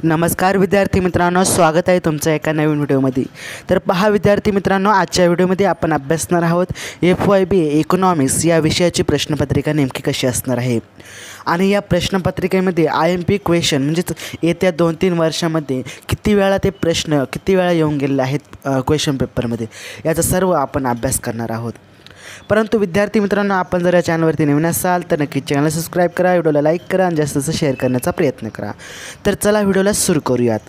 नमस्कार विद्यार्थी मित्रांनो, स्वागत आहे तुमचं एका नवीन व्हिडिओमध्ये। तर पहा विद्यार्थी मित्रांनो, आजच्या व्हिडिओमध्ये आपण अभ्यासणार आहोत FYBA इकॉनॉमिक्स या विषयाची प्रश्नपत्रिका नेमकी कशी असणार आहे। आणि या प्रश्नपत्रिकेमध्ये IMP क्वेश्चन म्हणजेच येत्या 2-3 वर्षांमध्ये किती वेळा ते प्रश्न किती वेळा येऊन गेलेले आहेत क्वेश्चन पेपरमध्ये, याचा सर्व आपण अभ्यास करणार आहोत। परंतु विद्यार्थी मित्रांनो, आपण जर या चॅनलवरती नवीन असाल तर नक्कीच चॅनल सबस्क्राइब करा, व्हिडिओला लाईक करा आणि जास्त जास्त शेअर करण्याचा प्रयत्न करा। तर चला व्हिडिओला सुरू करूयात।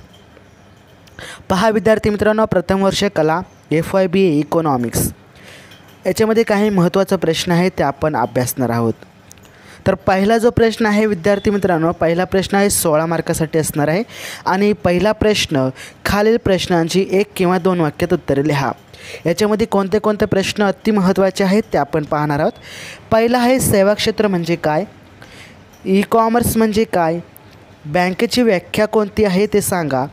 पहा विद्यार्थी मित्रांनो, प्रथम वर्ष कला FYBA इकॉनॉमिक्स याच्यामध्ये काही महत्त्वाचे प्रश्न आहेत ते आपण अभ्यासणार आहोत। तर पहिला जो प्रश्न आहे विद्यार्थी मित्रांनो, पहिला प्रश्न आहे 16 मार्कासाठी असणार आहे आणि पहिला प्रश्न खालील प्रश्नांची 1 किंवा 2 वाक्यात उत्तरे लिहा। याच्यामध्ये कोणते कोणते प्रश्न अति महत्त्वाचे आहेत ते आपण पाहणार आहोत। पहिला आहे सेवा क्षेत्र म्हणजे काय, ई कॉमर्स म्हणजे काय, बँकेची व्याख्या कोणती आहे ते सांगा,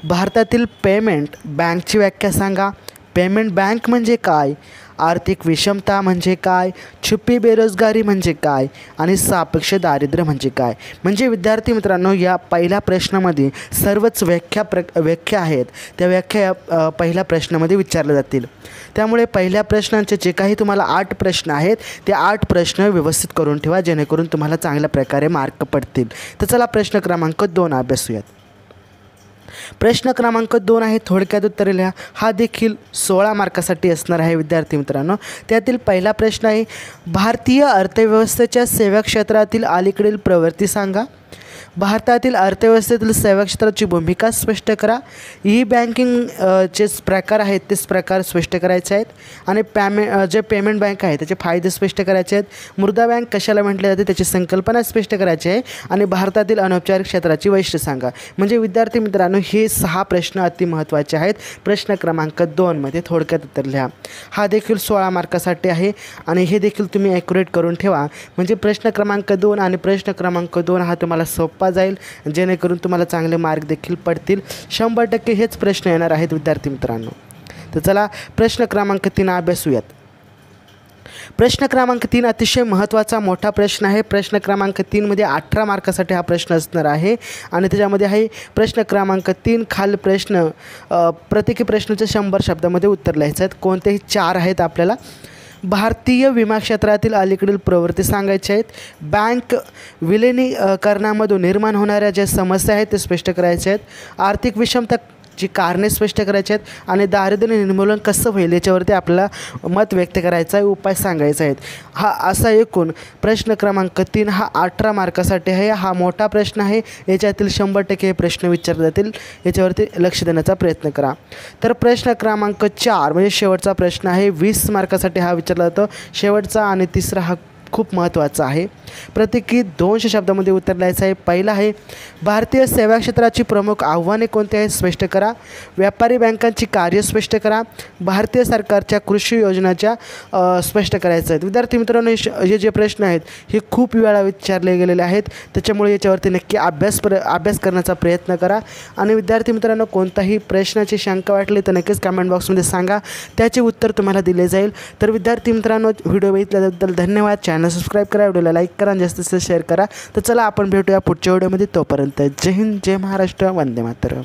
भारतातील पेमेंट बँकची व्याख्या सांगा, पेमेंट बँक म्हणजे काय, आर्थिक विषमता म्हणजे काय, छुपी बेरोजगारी म्हणजे काय आणि सापेक्ष दारिद्र्य म्हणजे काय। म्हणजे विद्यार्थी मित्रांनो, या पहिल्या प्रश्नामध्ये सर्वच व्याख्या आहेत त्या व्याख्या पहिल्या प्रश्नामध्ये विचारल्या जातील। त्यामुळे पहिल्या प्रश्नांचे जे काही तुम्हाला 8 प्रश्न आहेत ते 8 प्रश्न व्यवस्थित करून ठेवा, जेणेकरून तुम्हाला चांगल्या प्रकारे मार्क पडतील। तर चला प्रश्न क्रमांक 2 अभ्यासूयात। प्रश्न क्रमांक 2 आहे थोडक्यात उत्तरे लिहा। हा देखील 16 मार्कासाठी असणार आहे विद्यार्थी मित्रांनो। त्यातील पहिला प्रश्न आहे भारतीय अर्थव्यवस्थेच्या सेवा क्षेत्रातील अलीकडील प्रवृत्ती सांगा, भारतातील अर्थव्यवस्थेतील सेवा क्षेत्राची भूमिका स्पष्ट करा, ई बँकिंग जे प्रकार आहेत ते प्रकार स्पष्ट करायचे आहेत आणि जे पेमेंट बँक आहे त्याचे फायदे स्पष्ट करायचे आहेत, मुद्रा बँक कशाला म्हटले जाते त्याची संकल्पना स्पष्ट करायची आहे आणि भारतातील अनौपचारिक क्षेत्राची वैशिष्ट्ये सांगा। म्हणजे विद्यार्थी मित्रांनो, हे 6 प्रश्न अति महत्त्वाचे आहेत। प्रश्न क्रमांक 2 मध्ये थोडक्यात उत्तर लिहा। हा देखील 16 मार्कासाठी आहे आणि हे देखील तुम्ही ॲक्युरेट करून ठेवा, म्हणजे प्रश्न क्रमांक 2 आणि प्रश्न क्रमांक 2 हा तुम्हाला सोपा जाईल, जेणेकरून तुम्हाला चांगले मार्क देखील पडतील। 100% हेच प्रश्न येणार आहेत विद्यार्थी मित्रांनो। तर चला प्रश्न क्रमांक 3 अभ्यासूयात। प्रश्न क्रमांक 3 अतिशय महत्त्वाचा मोठा प्रश्न आहे। प्रश्न क्रमांक 3 मध्ये 18 मार्कासाठी हा प्रश्न असणार आहे आणि त्याच्यामध्ये आहे प्रश्न क्रमांक 3 खालील प्रश्न प्रत्येकी प्रश्नाचे 100 शब्दामध्ये उत्तर लिहायचे आहेत। कोणतेही 4 आहेत आपल्याला। भारतीय विमा क्षेत्रातील अलीकडील प्रवृत्ती सांगायच्या आहेत, बँक विलिनीकरणामधून निर्माण होणाऱ्या ज्या समस्या आहेत ते स्पष्ट करायच्या आहेत, आर्थिक विषमताची कारणे स्पष्ट करायची आहेत आणि दारिद्र्य निर्मूलन कसं होईल याच्यावरती आपल्याला मत व्यक्त करायचं आहे, उपाय सांगायचे आहेत। हा असा एकूण प्रश्न क्रमांक 3 हा 18 मार्कासाठी आहे। हा मोठा प्रश्न आहे, याच्यातील 100% हे प्रश्न विचारले जातील, याच्यावरती लक्ष देण्याचा प्रयत्न करा। तर प्रश्न क्रमांक 4 म्हणजे शेवटचा प्रश्न आहे, 20 मार्कासाठी हा विचारला जातो। शेवटचा आणि तिसरा हा खूप महत्त्वाचा आहे। प्रत्येकी 200 शब्दामध्ये उत्तर लिहायचं आहे। पहिला आहे भारतीय सेवा क्षेत्राची प्रमुख आव्हाने कोणती आहेत स्पष्ट करा, व्यापारी बँकांची कार्य स्पष्ट करा, भारतीय सरकारच्या कृषी योजनाच्या स्पष्ट करायचं आहेत। विद्यार्थी मित्रांनो, हे जे प्रश्न आहेत हे खूप वेळा विचारले गेलेले आहेत, त्याच्यामुळे याच्यावरती नक्की अभ्यास करण्याचा प्रयत्न करा। आणि विद्यार्थी मित्रांनो, कोणताही प्रश्नाची शंका वाटली तर नक्कीच कमेंट बॉक्समध्ये सांगा, त्याचे उत्तर तुम्हाला दिले जाईल। तर विद्यार्थी मित्रांनो, व्हिडिओ बघितल्याबद्दल धन्यवाद। चॅनल सबस्क्राइब करा, व्हिडिओला लाईक करा आणि जास्तीत जास्त शेअर करा। तर चला आपण भेटूया पुढच्या व्हिडिओमध्ये। तोपर्यंत जय हिंद, जय महाराष्ट्र, वंदे मातरम।